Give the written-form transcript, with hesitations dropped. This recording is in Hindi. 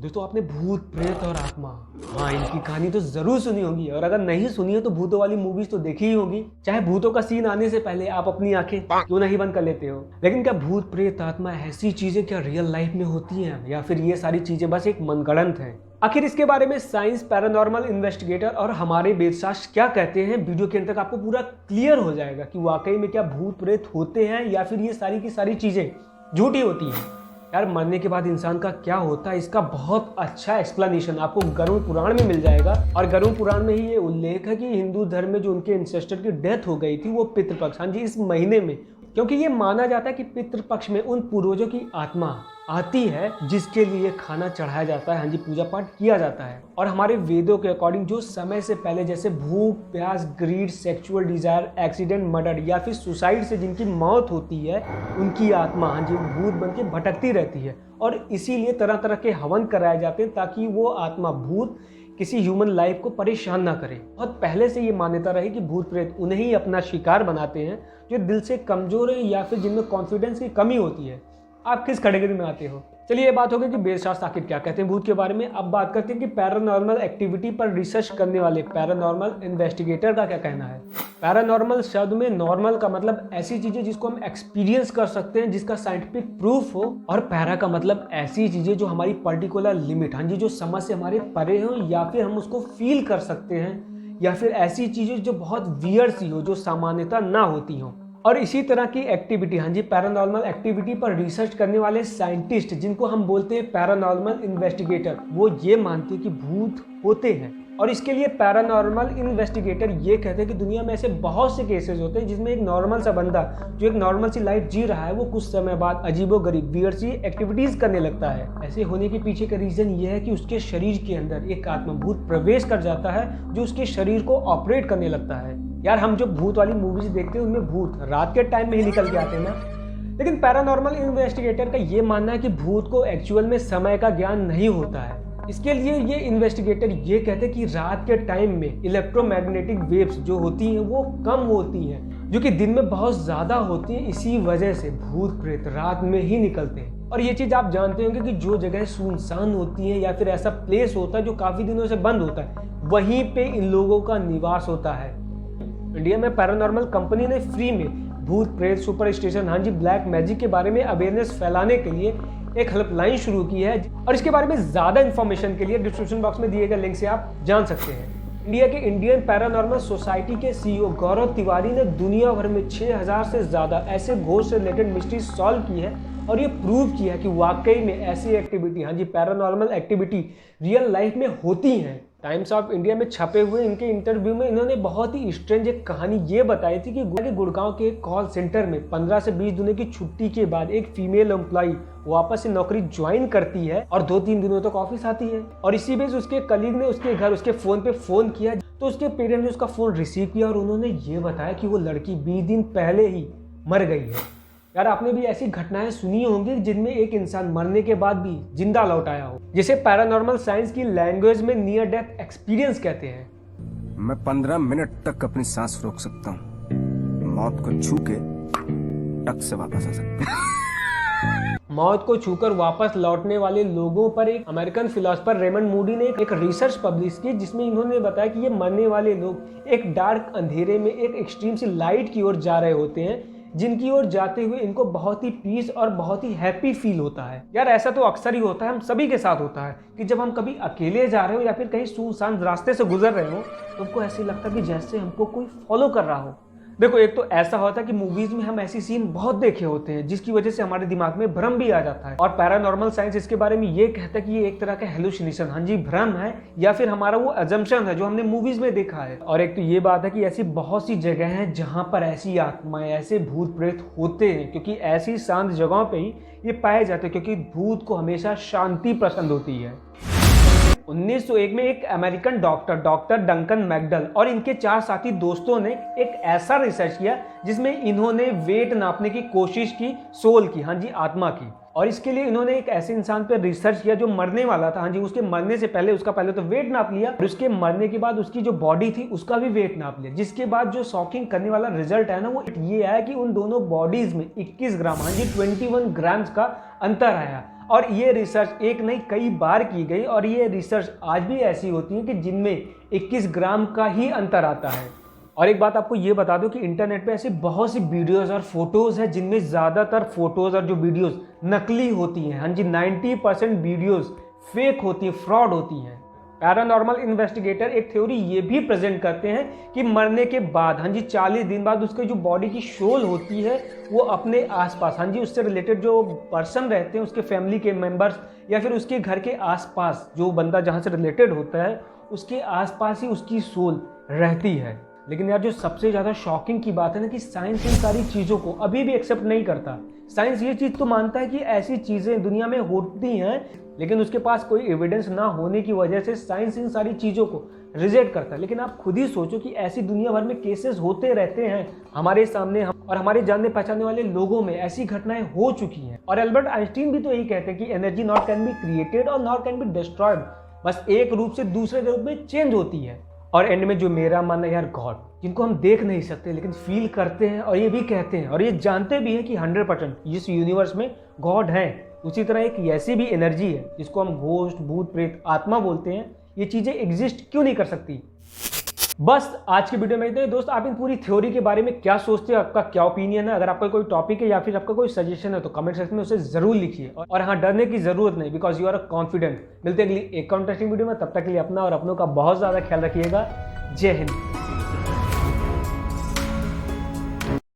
दोस्तों आपने भूत प्रेत और आत्मा, हाँ इनकी कहानी तो जरूर सुनी होगी, और अगर नहीं सुनी है तो भूतों वाली मूवीज तो देखी ही होगी। चाहे भूतों का सीन आने से पहले आप अपनी आंखें क्यों नहीं बंद कर लेते हो। लेकिन क्या भूत प्रेत आत्मा ऐसी चीजें क्या रियल लाइफ में होती हैं, या फिर ये सारी चीजें बस एक मनगढ़ंत है? आखिर इसके बारे में साइंस, पैरानॉर्मल इन्वेस्टिगेटर और हमारे वेदशास्त्र क्या कहते हैं, वीडियो के अंत तक आपको पूरा क्लियर हो जाएगा कि वाकई में क्या भूत प्रेत होते हैं या फिर ये सारी की सारी चीजें झूठी होती हैं। यार मरने के बाद इंसान का क्या होता है, इसका बहुत अच्छा एक्सप्लेनेशन आपको गरुड़ पुराण में मिल जाएगा। और गरुड़ पुराण में ही ये उल्लेख है कि हिंदू धर्म में जो उनके इंसेस्टर की डेथ हो गई थी वो पितृपक्ष, हाँ जी इस महीने में, क्योंकि ये माना जाता है कि पितृपक्ष में उन पूर्वजों की आत्मा आती है जिसके लिए खाना चढ़ाया जाता है, हाँ जी पूजा पाठ किया जाता है। और हमारे वेदों के अकॉर्डिंग जो समय से पहले जैसे भूख, प्यास, greed, sexual desire, accident, murder या फिर सुसाइड से जिनकी मौत होती है उनकी आत्मा हाँ जी भूत बन के भटकती रहती है। और इसीलिए तरह तरह के हवन कराए जाते हैं ताकि वो आत्मा भूत किसी ह्यूमन लाइफ को परेशान ना करे। बहुत पहले से ये मान्यता रही कि भूत प्रेत उन्हें ही अपना शिकार बनाते हैं जो दिल से कमजोर है या फिर जिनमें कॉन्फिडेंस की कमी होती है। आप किस कैटेगरी में आते हो? चलिए ये बात हो गई कि वेदशास्त्र आखिर क्या कहते हैं भूत के बारे में। अब बात करते हैं कि पैरानॉर्मल एक्टिविटी पर रिसर्च करने वाले पैरानॉर्मल इन्वेस्टिगेटर का क्या कहना है। पैरानॉर्मल शब्द में नॉर्मल का मतलब ऐसी चीजें जिसको हम एक्सपीरियंस कर सकते हैं, जिसका साइंटिफिक प्रूफ हो, और पैरा का मतलब ऐसी चीजें जो हमारी पर्टिकुलर लिमिट, हाँ जी जो समझ से हमारे परे हो या फिर हम उसको फील कर सकते हैं, या फिर ऐसी चीजें जो बहुत वियर्ड सी हो, जो सामान्यता ना होती हो। और इसी तरह की एक्टिविटी, हाँ जी पैरानॉर्मल एक्टिविटी पर रिसर्च करने वाले साइंटिस्ट जिनको हम बोलते हैं पैरानॉर्मल इन्वेस्टिगेटर, वो ये मानते हैं कि भूत होते हैं। और इसके लिए पैरानॉर्मल इन्वेस्टिगेटर ये कहते हैं कि दुनिया में ऐसे बहुत से केसेस होते हैं जिसमें एक नॉर्मल सा बंदा जो एक नॉर्मल सी लाइफ जी रहा है वो कुछ समय बाद अजीबोगरीब वियर्ड सी एक्टिविटीज करने लगता है। ऐसे होने के पीछे का रीजन ये है कि उसके शरीर के अंदर एक आत्मभूत प्रवेश कर जाता है जो उसके शरीर को ऑपरेट करने लगता है। यार हम जो भूत वाली मूवीज देखते हैं उनमें भूत रात के टाइम में ही निकल के आते हैं ना, लेकिन पैरानॉर्मल इन्वेस्टिगेटर का ये मानना है कि भूत को एक्चुअल में समय का ज्ञान नहीं होता है। इसके लिए ये इन्वेस्टिगेटर ये कहते हैं कि रात के टाइम में इलेक्ट्रोमैग्नेटिक वेव्स जो होती हैं वो कम होती हैं, जो कि दिन में बहुत ज्यादा होती हैं। इसी वजह से भूत प्रेत रात में ही निकलते हैं। और ये चीज आप जानते होंगे कि जो जगह सुनसान होती है या फिर ऐसा प्लेस होता है जो काफी दिनों से बंद होता है, वहीं पे इन लोगों का निवास होता है। इंडिया में पैरानॉर्मल कंपनी ने फ्री में भूत प्रेत, सुपर स्टेशन, हाँ जी ब्लैक मैजिक के बारे में अवेयरनेस फैलाने के लिए एक हेल्पलाइन शुरू की है। और इसके बारे में ज्यादा इंफॉर्मेशन के लिए डिस्क्रिप्शन बॉक्स में दिए गए लिंक से आप जान सकते हैं। इंडिया के इंडियन पैरानॉर्मल सोसाइटी के सीईओ गौरव तिवारी ने दुनिया भर में 6000 से ज्यादा ऐसे घोस्ट से रिलेटेड मिस्ट्री सॉल्व की है और ये प्रूव किया है कि वाकई में ऐसी एक्टिविटी, हाँ जी पैरानॉर्मल एक्टिविटी रियल लाइफ में होती हैं। टाइम्स ऑफ इंडिया में छपे हुए इनके इंटरव्यू में इन्होंने बहुत ही स्ट्रेंज एक कहानी ये बताई थी कि गुड़गांव के कॉल सेंटर में 15 से 20 दिनों की छुट्टी के बाद एक फीमेल एम्प्लॉय वापस से नौकरी ज्वाइन करती है और 2-3 दिनों तक ऑफिस आती है। और इसी बीच उसके कलीग ने उसके घर उसके फोन पे फोन किया तो उसके पेरेंट्स ने उसका फोन रिसीव किया और उन्होंने ये बताया कि वो लड़की 20 दिन पहले ही मर गई है। यार आपने भी ऐसी घटनाएं सुनी होंगी जिनमें एक इंसान मरने के बाद भी जिंदा लौट आया हो, जिसे पैरानॉर्मल साइंस की लैंग्वेज में नियर डेथ एक्सपीरियंस कहते हैं। मैं 15 मिनट तक अपनी सांस रोक सकता हूँ, मौत को छू के टक से वापस आ सकता हूँ। मौत को छूकर वापस लौटने वाले लोगों पर एक अमेरिकन फिलोसोफर रेमंड मूडी ने एक रिसर्च पब्लिश की जिसमें इन्होंने बताया कि ये मरने वाले लोग एक डार्क अंधेरे में एक एक्सट्रीम सी लाइट की ओर जा रहे होते हैं, जिनकी ओर जाते हुए इनको बहुत ही पीस और बहुत ही हैप्पी फील होता है। यार ऐसा तो अक्सर ही होता है, हम सभी के साथ होता है कि जब हम कभी अकेले जा रहे हो या फिर कहीं सुनसान रास्ते से गुजर रहे हो तो हमको ऐसे लगता है कि जैसे हमको कोई फॉलो कर रहा हो। देखो एक तो ऐसा होता है कि मूवीज में हम ऐसी सीन बहुत देखे होते हैं जिसकी वजह से हमारे दिमाग में भ्रम भी आ जाता है। और पैरानॉर्मल साइंस इसके बारे में ये कहता है कि ये एक तरह का हेलुसिनेशन, हाँ जी भ्रम है, या फिर हमारा वो अजम्पशन है जो हमने मूवीज में देखा है। और एक तो ये बात है कि ऐसी बहुत सी जगह हैं जहां पर ऐसी आत्माएं, ऐसे भूत प्रेत होते हैं, क्योंकि ऐसी शांत जगहों पे ही ये पाए जाते हैं, क्योंकि भूत को हमेशा शांति पसंद होती है। 1901 में एक अमेरिकन डॉक्टर डंकन मैकडल और इनके 4 साथी दोस्तों ने एक ऐसा रिसर्च किया जिसमें इन्होंने वेट नापने की कोशिश की, सोल की, हाँ जी आत्मा की। और इसके लिए इन्होंने एक ऐसे इंसान पर रिसर्च किया जो मरने वाला था, हाँ जी उसके मरने से पहले उसका पहले तो वेट नाप लिया और उसके मरने के बाद उसकी जो बॉडी थी उसका भी वेट नाप लिया, जिसके बाद जो शॉकिंग करने वाला रिजल्ट है ना वो ये आया कि उन दोनों बॉडीज में 21 ग्राम, हाँ जी 21 ग्राम्स का अंतर आया। और ये रिसर्च एक नहीं कई बार की गई और ये रिसर्च आज भी ऐसी होती है कि जिनमें 21 ग्राम का ही अंतर आता है। और एक बात आपको ये बता दूं कि इंटरनेट पे ऐसी बहुत सी वीडियोस और फोटोज हैं जिनमें ज़्यादातर फोटोज और जो वीडियोस नकली होती हैं। हाँ जी, 90% वीडियोस फेक होती हैं, फ्रॉड होती हैं। पैरानॉर्मल इन्वेस्टिगेटर एक थ्योरी ये भी प्रेजेंट करते हैं कि मरने के बाद, हाँ जी, 40 दिन बाद उसके जो बॉडी की शोल होती है वो अपने आसपास, हाँ जी, उससे रिलेटेड जो पर्सन रहते हैं, उसके फैमिली के मेंबर्स या फिर उसके घर के आसपास जो बंदा जहाँ से रिलेटेड होता है उसके आसपास ही उसकी सोल रहती है। लेकिन यार जो सबसे ज़्यादा शॉकिंग की बात है ना कि साइंस इन सारी चीज़ों को अभी भी एक्सेप्ट नहीं करता। साइंस ये चीज़ तो मानता है कि ऐसी चीज़ें दुनिया में होती हैं, लेकिन उसके पास कोई एविडेंस ना होने की वजह से साइंस इन सारी चीज़ों को रिजेक्ट करता है। लेकिन आप खुद ही सोचो कि ऐसी दुनिया भर में केसेस होते रहते हैं हमारे सामने, और हमारे जानने पहचानने वाले लोगों में ऐसी घटनाएं हो चुकी हैं। और एल्बर्ट आइंस्टीन भी तो यही कहते हैं कि energy not can be created और नॉट कैन बी डिस्ट्रॉयड, बस एक रूप से दूसरे रूप में चेंज होती है। और एंड में जो मेरा मानना है यार, गॉड, जिनको हम देख नहीं सकते लेकिन फील करते हैं और ये भी कहते हैं और ये जानते भी हैं कि 100% इस यूनिवर्स में गॉड है। उसी तरह एक ऐसी भी एनर्जी है जिसको हम घोस्ट, भूत, प्रेत, आत्मा बोलते हैं। ये चीजें एग्जिस्ट क्यों नहीं कर सकती? बस आज की वीडियो में इतना ही। दोस्त, आप इन पूरी थ्योरी के बारे में क्या सोचते हो? आपका क्या ओपिनियन है? अगर आपका कोई टॉपिक है या फिर आपका कोई सजेशन है तो कमेंट सेक्शन में उसे जरूर लिखिए। और हाँ, डरने की जरूरत नहीं, बिकॉज यू आर कॉन्फिडेंट। मिलते हैं अगली एक इंटरेस्टिंग वीडियो में, तब तक के लिए अपना और अपनों का बहुत ज्यादा ख्याल रखिएगा। जय हिंद।